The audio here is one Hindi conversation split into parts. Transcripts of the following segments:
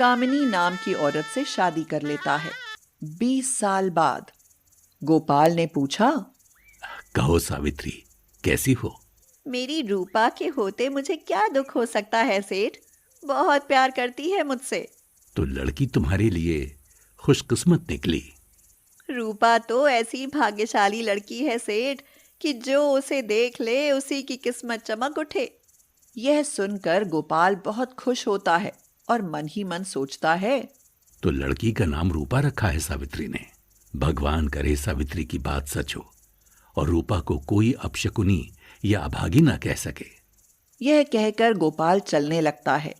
कामिनी नाम की औरत से शादी कर लेता है। 20 साल बाद गोपाल ने पूछा, कहो सावित्री, कैसी हो? मेरी रूपा के होते मुझे क्या दुख हो सकता है सेठ? बहुत प्यार करती है मुझसे। तो लड़की तुम्हारे लिए खुशकिस्मत निकली। रूपा तो ऐसी भाग्यशाली लड़की है सेठ कि जो उसे देख ले उसी की किस्मत चमक उठे। यह सुनकर गोपाल बहुत खुश होता है और मन ही मन सोचता है, तो लड़की का नाम रूपा रखा है सावित्री ने। भगवान करे सावित्री की बात सच हो और रूपा को कोई अपशकुनी या अभागी ना कह सके। यह कहकर गोपाल चलने लगता है,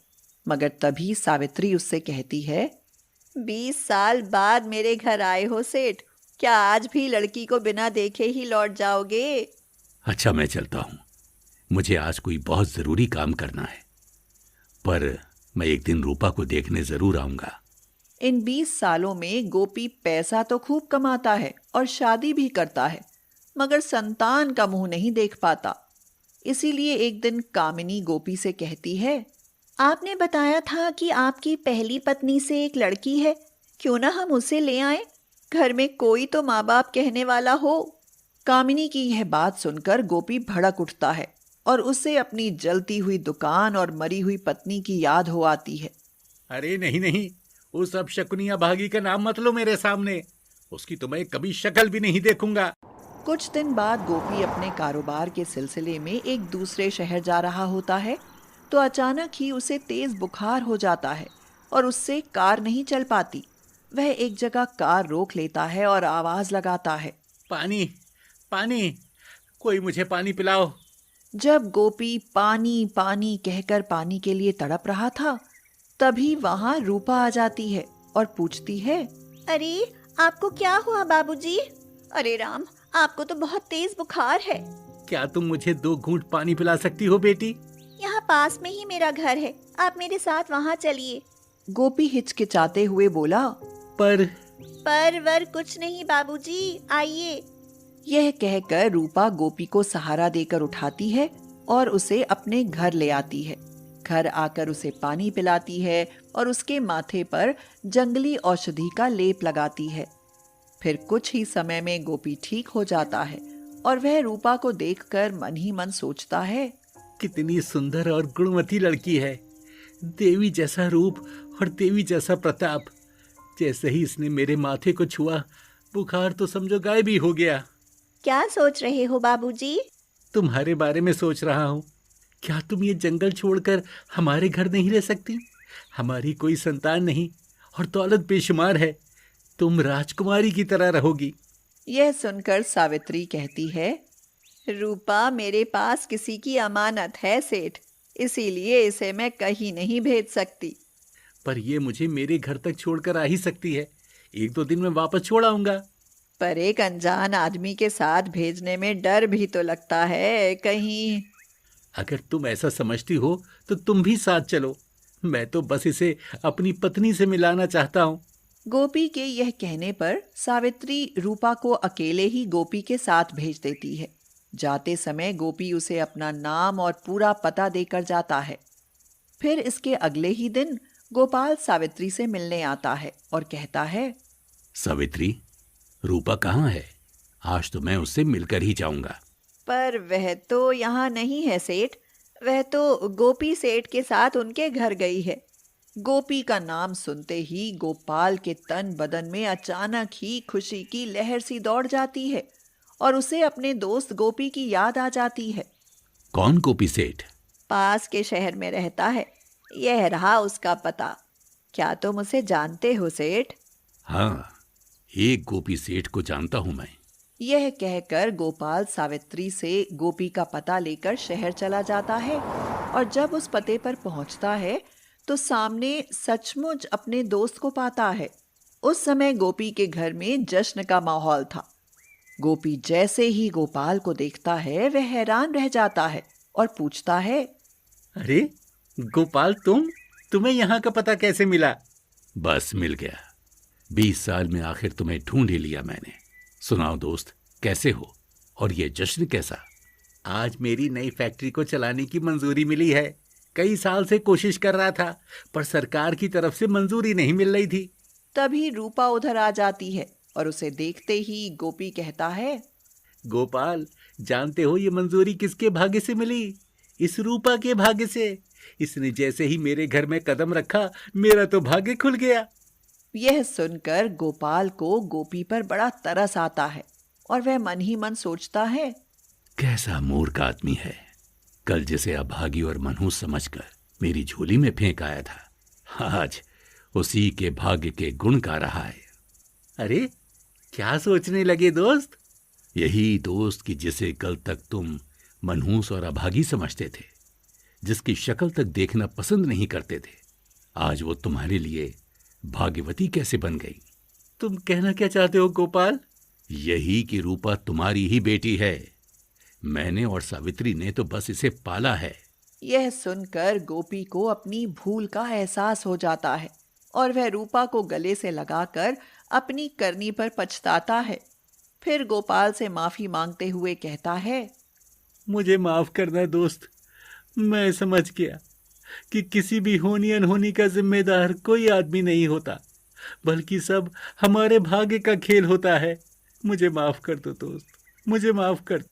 मगर तभी सावित्री उससे कहती है, 20 साल बाद मेरे घर आए हो सेठ, क्या आज भी लड़की को बिना देखे ही लौट जाओगे? अच्छा, मैं चलता हूं, मुझे आज कोई बहुत जरूरी काम करना है, पर मैं एक दिन रूपा को देखने जरूर आऊंगा। इन 20 सालों में गोपी पैसा तो खूब कमाता है और शादी भी करता है, मगर संतान का मुंह नहीं देख पाता। इसीलिए एक दिन कामिनी गोपी से कहती है, आपने बताया था कि आपकी पहली पत्नी से एक लड़की है, क्यों ना हम उसे ले आएं? घर में कोई तो माँ बाप कहने वाला हो। कामिनी की यह बात सुनकर गोपी भड़क उठता है और उसे अपनी जलती हुई दुकान और मरी हुई पत्नी की याद हो आती है। अरे नहीं नहीं, उस अपशकुनी अभागी का नाम मत लो मेरे सामने, उसकी तो मैं कभी शक्ल भी नहीं देखूंगा। कुछ दिन बाद गोपी अपने कारोबार के सिलसिले में एक दूसरे शहर जा रहा होता है, तो अचानक ही उसे तेज बुखार हो जाता है और उससे कार नहीं चल पाती। वह एक जगह कार रोक लेता है और आवाज लगाता है, पानी पानी, कोई मुझे पानी पिलाओ। जब गोपी पानी पानी कहकर पानी के लिए तड़प रहा था, तभी वहां रूपा आ जाती है और पूछती है, अरे आपको क्या हुआ बाबूजी? अरे राम, आपको तो बहुत तेज बुखार है। क्या तुम मुझे 2 घूंट पानी पिला सकती हो बेटी? यहाँ पास में ही मेरा घर है, आप मेरे साथ वहाँ चलिए। गोपी हिचकिचाते हुए बोला, पर वर कुछ नहीं बाबूजी, आइए। यह कहकर रूपा गोपी को सहारा देकर उठाती है और उसे अपने घर ले आती है। घर आकर उसे पानी पिलाती है और उसके माथे पर जंगली औषधि का लेप लगाती है। फिर कुछ ही समय में गोपी ठीक हो जाता है और वह रूपा को देखकर मन ही मन सोचता है, कितनी सुंदर और गुणवती लड़की है, देवी जैसा रूप और देवी जैसा प्रताप। जैसे ही इसने मेरे माथे को छुआ, बुखार तो समझो गायब ही हो गया। क्या सोच रहे हो बाबूजी? तुम्हारे बारे में सोच रहा हूँ। क्या तुम ये जंगल छोड़कर हमारे घर नहीं रह सकती? हमारी कोई संतान नहीं और दौलत बेशुमार है, तुम राजकुमारी की तरह रहोगी। यह सुनकर सावित्री कहती है, रूपा मेरे पास किसी की अमानत है सेठ, इसीलिए इसे मैं कहीं नहीं भेज सकती। पर ये मुझे मेरे घर तक छोड़कर आ ही सकती है, 1-2 दिन में वापस छोड़ आऊंगा। पर एक अनजान आदमी के साथ भेजने में डर भी तो लगता है, कहीं। अगर तुम ऐसा समझती हो तो तुम भी साथ चलो, मैं तो बस इसे अपनी पत्नी से मिलाना चाहता हूँ। गोपी के यह कहने पर सावित्री रूपा को अकेले ही गोपी के साथ भेज देती है। जाते समय गोपी उसे अपना नाम और पूरा पता देकर जाता है। फिर इसके अगले ही दिन गोपाल सावित्री से मिलने आता है और कहता है, सावित्री, रूपा कहाँ है? आज तो मैं उससे मिलकर ही जाऊंगा। पर वह तो यहाँ नहीं है सेठ, वह तो गोपी सेठ के साथ उनके घर गई है। गोपी का नाम सुनते ही गोपाल के तन बदन में अचानक ही खुशी की लहर सी दौड़ जाती है और उसे अपने दोस्त गोपी की याद आ जाती है। कौन गोपी सेठ? पास के शहर में रहता है, यह रहा उसका पता। क्या तुम उसे जानते हो सेठ? हाँ, एक गोपी सेठ को जानता हूं मैं। यह कहकर गोपाल सावित्री से गोपी का पता लेकर शहर चला जाता है और जब उस पते पर पहुंचता है तो सामने सचमुच अपने दोस्त को पाता है। उस समय गोपी के घर में जश्न का माहौल था। गोपी जैसे ही गोपाल को देखता है वह हैरान रह जाता है और पूछता है, अरे गोपाल, तुम्हें यहाँ का पता कैसे मिला? बस मिल गया, 20 साल में आखिर तुम्हें ढूंढ ही लिया मैंने। सुनाओ दोस्त, कैसे हो और ये जश्न कैसा? आज मेरी नई फैक्ट्री को चलाने की मंजूरी मिली है, कई साल से कोशिश कर रहा था, पर सरकार की तरफ से मंजूरी नहीं मिल रही थी। तभी रूपा उधर आ जाती है और उसे देखते ही गोपी कहता है, गोपाल, जानते हो ये मंजूरी किसके भाग्य से मिली? इस रूपा के भाग्य से। इसने जैसे ही मेरे घर में कदम रखा, मेरा तो भाग्य खुल गया। यह सुनकर गोपाल को गोपी पर बड़ा तरस आता है और वह मन ही मन सोचता है, कैसा मूर्ख आदमी है, कल जिसे अभागी और मनहूस समझकर मेरी झोली में फेंक आया था, आज उसी के भाग्य के गुण गा रहा है। अरे, क्या सोचने लगे दोस्त? यही दोस्त कि जिसे कल तक तुम मनहूस और अभागी समझते थे, जिसकी शक्ल तक देखना पसंद नहीं करते थे, आज वो तुम्हारे लिए भाग्यवती कैसे बन गई? तुम कहना क्या चाहते हो गोपाल? यही कि रूपा तुम्हारी ही बेटी है। मैंने और सावित्री ने तो बस इसे पाला है। यह सुनकर गोपी को अपनी भूल का एहसास हो जाता है और वह रूपा को गले से लगाकर अपनी करनी पर पछताता है। फिर गोपाल से माफी मांगते हुए कहता है, मुझे माफ करना दोस्त। मैं समझ गया कि किसी भी होनी अनहोनी का जिम्मेदार कोई आदमी नहीं होता, बल्कि सब हमारे भाग्य का खेल होता है। मुझे माफ कर दो दोस्त, मुझे माफ कर।